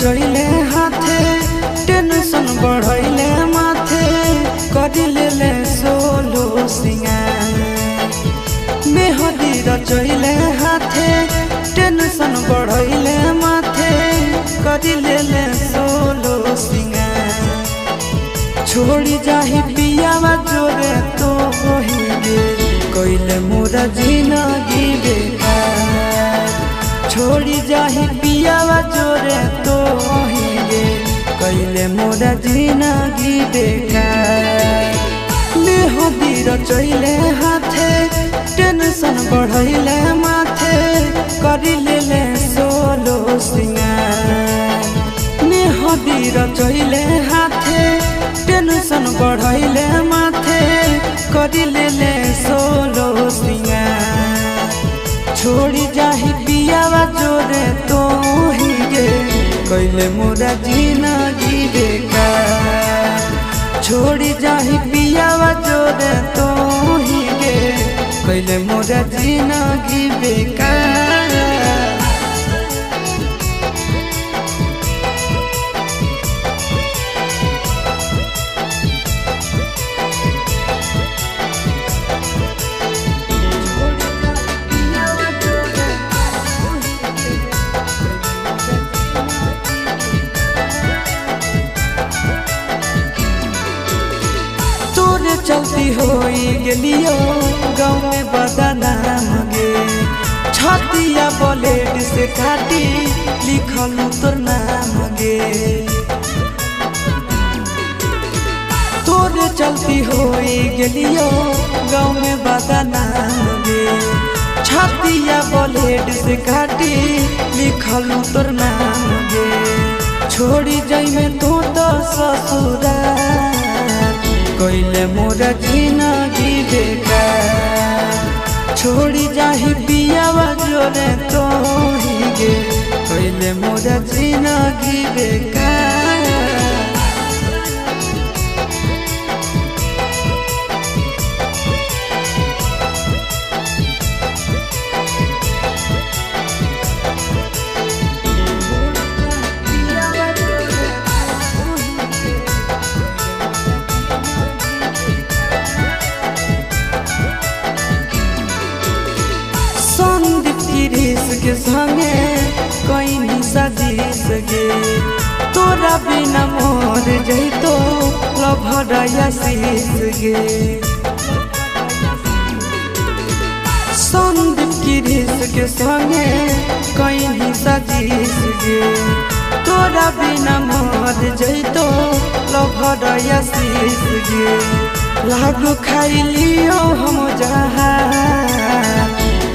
रचैले हाथे टेंशन बढ़ैले माथे करिले सोलो सिंगार मेहदी रचैले हाथे टेंशन बढ़ैले माथे करिले सोलो सिंगार छोड़ी जाही पियावा जोरे तो होइगे कइले मोरा जिंदगी बेकार छोड़ी जाही पियावा जोरे तो होइगे कइले मोरा जिंदगी बेकार मेहदी रचैले हाथे टेंशन बढ़ैले माथे करिले सोलो सिंगार मेहदी रचैले हाथे टेंशन बढ़ैले माथे करिले सोलो सिंगार छोड़ी जाही पियावा जोरे तो होइगे कइले मोरा जिंदगी बेकार छोड़ी जाही पियावा जोरे तो होइगे कइले मोरा जिंदगी बेकार चलती होई गेलियो गाँव में बदनाम गे छतिया ब्लेड से काटी लिखल तोर नाम गे तोरे चलती होई गेलियो गाँव में बदनाम गे छतिया ब्लेड से काटी लिखल तोर नाम गे छोड़ी जाइमे तो ससुराल कइले मोरा जिंदगी बेकार छोड़ी जाही पियावा जोरे तो होइगे कइले मोरा जिंदगी बेकार के संगे कहीं सजीस गे तोरा बिना मोर जइतो लभरया शीस गे संदीप गिरीश के संगे कहीं सजीस गे तोरा बिना मोर जइतो लभरया शीस गे लागू खाइलियो हम जहाँ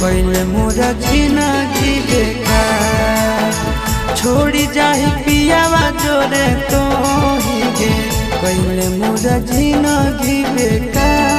कइले मोरा जिंदगी बेकार छोड़ी जाही पियावा जोरे तो होइगे कइले मोरा जिंदगी बेकार।